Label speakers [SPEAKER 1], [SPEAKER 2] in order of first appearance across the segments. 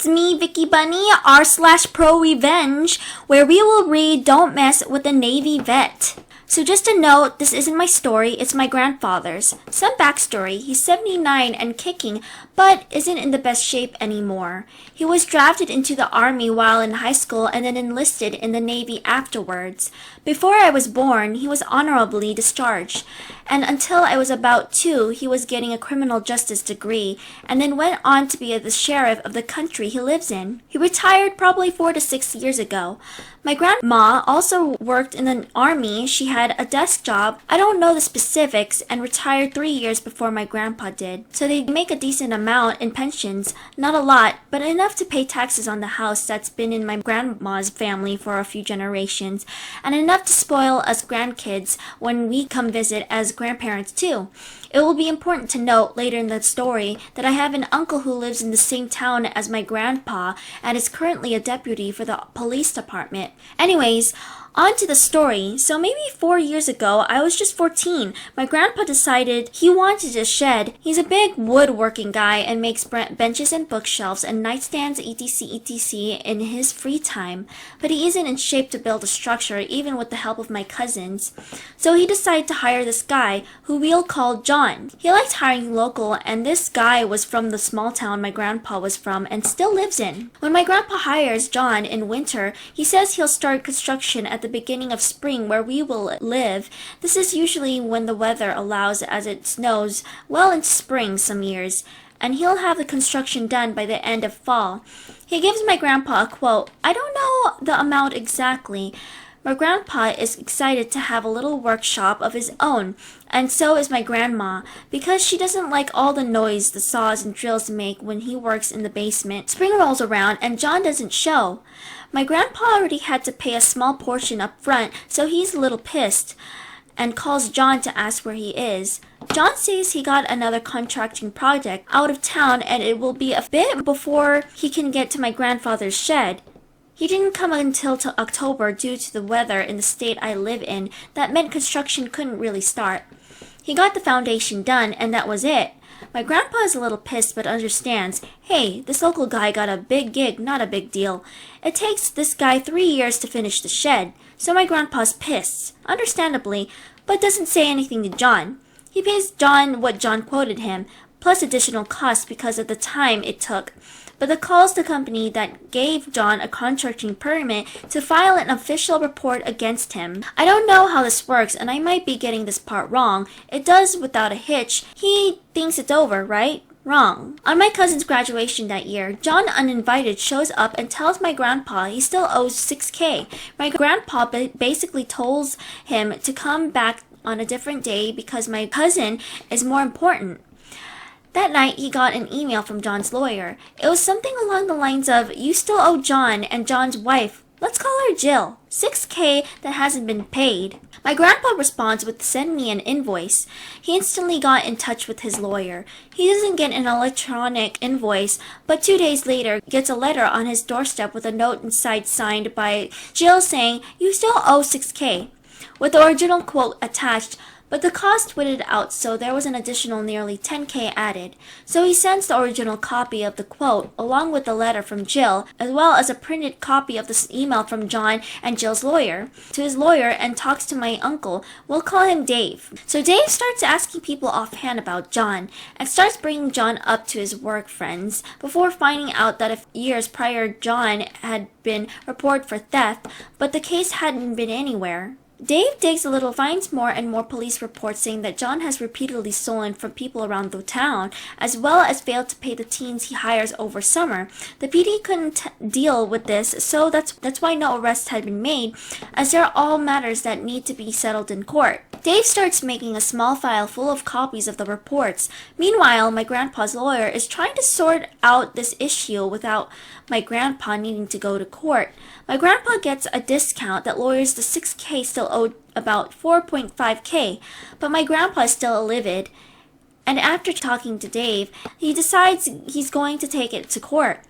[SPEAKER 1] me, Vicky Bunny, r/Prorevenge, where we will read Don't Mess with the Navy Vet. So just a note, this isn't my story, it's my grandfather's. Some backstory, he's 79 and kicking, but isn't in the best shape anymore. He was drafted into the army while in high school and then enlisted in the Navy afterwards. Before I was born, he was honorably discharged. And until I was about 2, he was getting a criminal justice degree, and then went on to be the sheriff of the country he lives in. He retired probably 4 to 6 years ago. My grandma also worked in the army. She had a desk job. I don't know the specifics, and retired 3 years before my grandpa did. So they make a decent amount in pensions. Not a lot, but enough to pay taxes on the house that's been in my grandma's family for a few generations, and enough to spoil us grandkids when we come visit as grandparents too. It will be important to note later in the story that I have an uncle who lives in the same town as my grandpa and is currently a deputy for the police department. Anyways, on to the story. So maybe 4 years ago, I was just 14. My grandpa decided he wanted a shed. He's a big woodworking guy and makes benches and bookshelves and nightstands etc in his free time. But he isn't in shape to build a structure even with the help of my cousins. So he decided to hire this guy who we'll call John. He liked hiring local, and this guy was from the small town my grandpa was from and still lives in. When my grandpa hires John in winter, he says he'll start construction at the beginning of spring where we will live. This is usually when the weather allows, as it snows well into spring some years, and he'll have the construction done by the end of fall. He gives my grandpa a quote. I don't know the amount exactly. My grandpa is excited to have a little workshop of his own, and so is my grandma, because she doesn't like all the noise the saws and drills make when he works in the basement. Spring rolls around and John doesn't show. My grandpa already had to pay a small portion up front, so he's a little pissed and calls John to ask where he is. John says he got another contracting project out of town and it will be a bit before he can get to my grandfather's shed. He didn't come until October due to the weather in the state I live in. That meant construction couldn't really start. He got the foundation done and that was it. My grandpa is a little pissed but understands. Hey, this local guy got a big gig, not a big deal. It takes this guy 3 years to finish the shed, so my grandpa's pissed, understandably, but doesn't say anything to John. He pays John what John quoted him, plus additional costs because of the time it took. But the calls the company that gave John a contracting permit to file an official report against him. I don't know how this works, and I might be getting this part wrong. It does without a hitch. He thinks it's over, right? Wrong. On my cousin's graduation that year, John uninvited shows up and tells my grandpa he still owes $6,000. My grandpa basically tells him to come back on a different day because my cousin is more important. That night, he got an email from John's lawyer. It was something along the lines of, you still owe John and John's wife, let's call her Jill, $6,000 that hasn't been paid. My grandpa responds with send me an invoice. He instantly got in touch with his lawyer. He doesn't get an electronic invoice, but 2 days later gets a letter on his doorstep with a note inside signed by Jill saying, you still owe $6,000, with the original quote attached. But the cost weighted out, so there was an additional nearly $10,000 added. So he sends the original copy of the quote, along with the letter from Jill, as well as a printed copy of the email from John and Jill's lawyer, to his lawyer and talks to my uncle. We'll call him Dave. So Dave starts asking people offhand about John, and starts bringing John up to his work friends, before finding out that a few years prior John had been reported for theft, but the case hadn't been anywhere. Dave digs a little, finds more and more police reports saying that John has repeatedly stolen from people around the town, as well as failed to pay the teens he hires over summer. The PD couldn't deal with this, so that's why no arrests had been made, as they're all matters that need to be settled in court. Dave starts making a small file full of copies of the reports. Meanwhile, my grandpa's lawyer is trying to sort out this issue without my grandpa needing to go to court. My grandpa gets a discount that lawyers the $6,000 still owed about $4,500, but my grandpa is still livid. And after talking to Dave, he decides he's going to take it to court.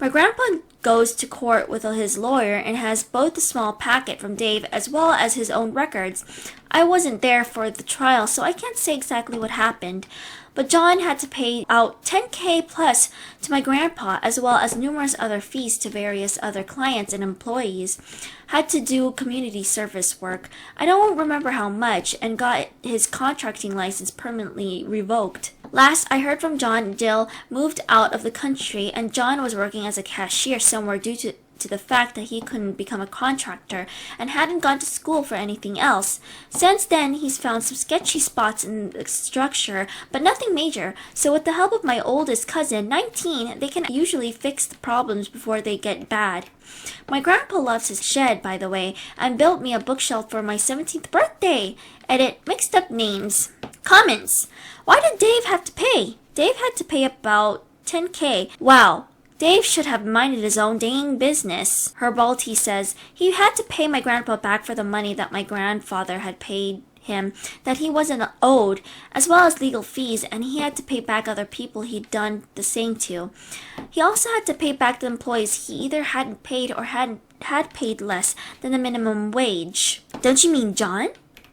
[SPEAKER 1] My grandpa goes to court with his lawyer and has both a small packet from Dave as well as his own records. I wasn't there for the trial, so I can't say exactly what happened. But John had to pay out $10,000 plus to my grandpa, as well as numerous other fees to various other clients and employees. Had to do community service work. I don't remember how much, and got his contracting license permanently revoked. Last I heard from John, Jill moved out of the country, and John was working as a cashier somewhere due to the fact that he couldn't become a contractor and hadn't gone to school for anything else. Since then, he's found some sketchy spots in the structure, but nothing major, so with the help of my oldest cousin, 19, they can usually fix the problems before they get bad. My grandpa loves his shed, by the way, and built me a bookshelf for my 17th birthday. Edit, mixed up names. Comments. Why did Dave have to pay? Dave had to pay about $10,000. Wow. Dave should have minded his own dang business. Herbalty says he had to pay my grandpa back for the money that my grandfather had paid him that he wasn't owed, as well as legal fees, and he had to pay back other people he'd done the same to. He also had to pay back the employees he either hadn't paid or had paid less than the minimum wage. Don't you mean John?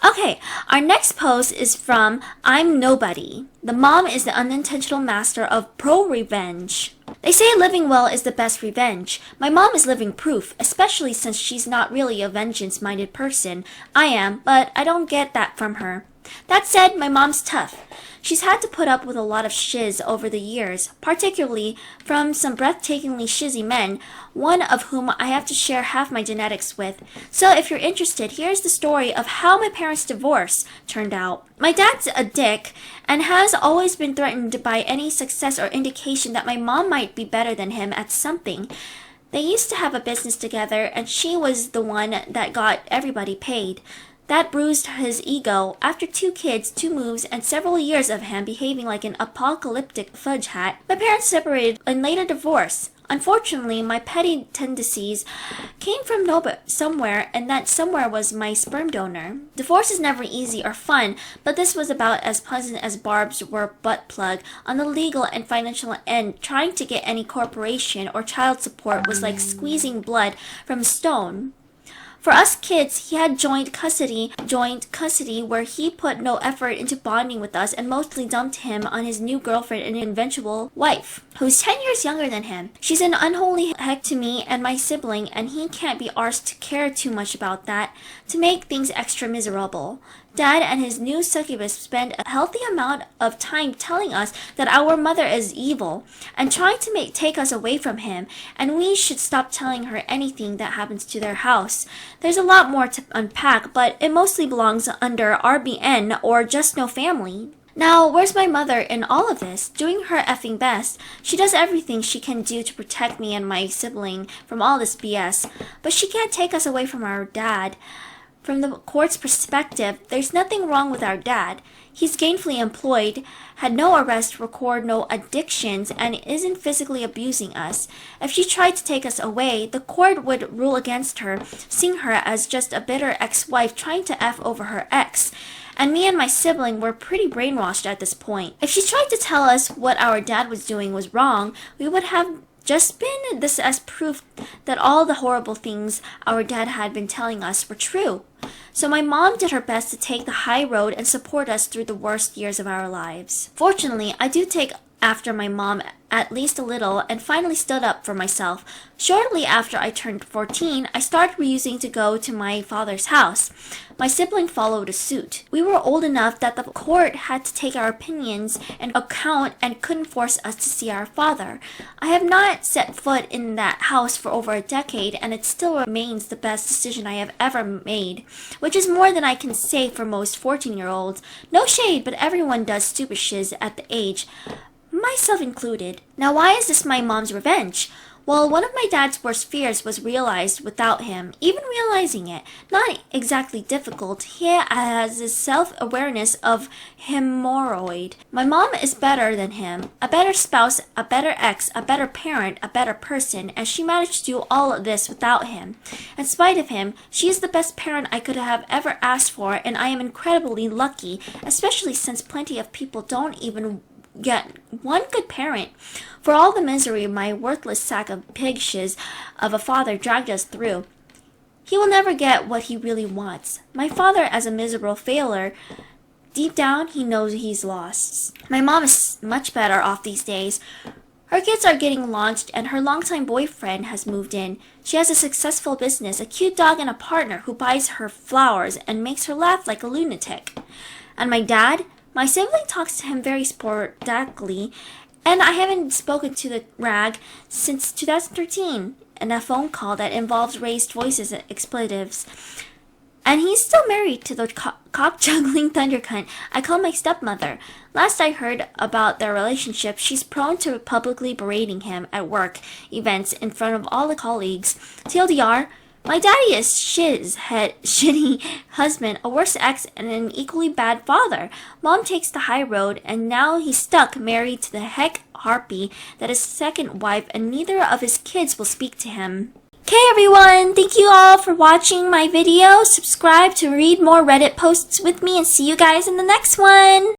[SPEAKER 1] Okay, our next post is from I'm Nobody. The mom is the unintentional master of Prorevenge. They say living well is the best revenge. My mom is living proof, especially since she's not really a vengeance-minded person. I am, but I don't get that from her. That said, my mom's tough. She's had to put up with a lot of shiz over the years, particularly from some breathtakingly shizzy men, one of whom I have to share half my genetics with. So if you're interested, here's the story of how my parents' divorce turned out. My dad's a dick and has always been threatened by any success or indication that my mom might be better than him at something. They used to have a business together, and she was the one that got everybody paid. That bruised his ego. After 2 kids, 2 moves, and several years of him behaving like an apocalyptic fudge hat, my parents separated and later divorced. Unfortunately, my petty tendencies came from somewhere, and that somewhere was my sperm donor. Divorce is never easy or fun, but this was about as pleasant as Barb's were butt plug. On the legal and financial end, trying to get any corporation or child support was like squeezing blood from a stone. For us kids, he had joint custody where he put no effort into bonding with us and mostly dumped him on his new girlfriend and eventual wife, who's 10 years younger than him. She's an unholy heck to me and my sibling, and he can't be arsed to care too much about that, to make things extra miserable. Dad and his new succubus spend a healthy amount of time telling us that our mother is evil and trying to take us away from him, and we should stop telling her anything that happens to their house. There's a lot more to unpack, but it mostly belongs under RBN or Just No Family. Now, where's my mother in all of this? Doing her effing best. She does everything she can do to protect me and my sibling from all this BS, but she can't take us away from our dad. From the court's perspective, there's nothing wrong with our dad. He's gainfully employed, had no arrest record, no addictions, and isn't physically abusing us. If she tried to take us away, the court would rule against her, seeing her as just a bitter ex-wife trying to F over her ex. And me and my sibling were pretty brainwashed at this point. If she tried to tell us what our dad was doing was wrong, we would have just been this as proof that all the horrible things our dad had been telling us were true. So my mom did her best to take the high road and support us through the worst years of our lives. Fortunately, I do take after my mom at least a little and finally stood up for myself. Shortly after I turned 14, I started refusing to go to my father's house. My sibling followed suit. We were old enough that the court had to take our opinions into account and couldn't force us to see our father. I have not set foot in that house for over a decade, and it still remains the best decision I have ever made, which is more than I can say for most 14-year-olds. No shade, but everyone does stupid shiz at the age, myself included. Now, why is this my mom's revenge? Well, one of my dad's worst fears was realized without him even realizing it. Not exactly difficult. He has his self-awareness of hemorrhoid. My mom is better than him. A better spouse, a better ex, a better parent, a better person, and she managed to do all of this without him. In spite of him, she is the best parent I could have ever asked for, and I am incredibly lucky, especially since plenty of people don't even get one good parent. For all the misery my worthless sack of pig shiz of a father dragged us through, he will never get what he really wants. My father, as a miserable failure, deep down he knows he's lost. My mom is much better off these days. Her kids are getting launched and her longtime boyfriend has moved in. She has a successful business, a cute dog, and a partner who buys her flowers and makes her laugh like a lunatic. And my dad? My sibling talks to him very sporadically, and I haven't spoken to the rag since 2013 in a phone call that involves raised voices and expletives. And he's still married to the cock-juggling thundercunt I call my stepmother. Last I heard about their relationship, she's prone to publicly berating him at work events in front of all the colleagues. TLDR, my daddy is shitty husband, a worse ex, and an equally bad father. Mom takes the high road, and now he's stuck married to the heck harpy that is second wife, and neither of his kids will speak to him. Okay everyone, thank you all for watching my video. Subscribe to read more Reddit posts with me and see you guys in the next one.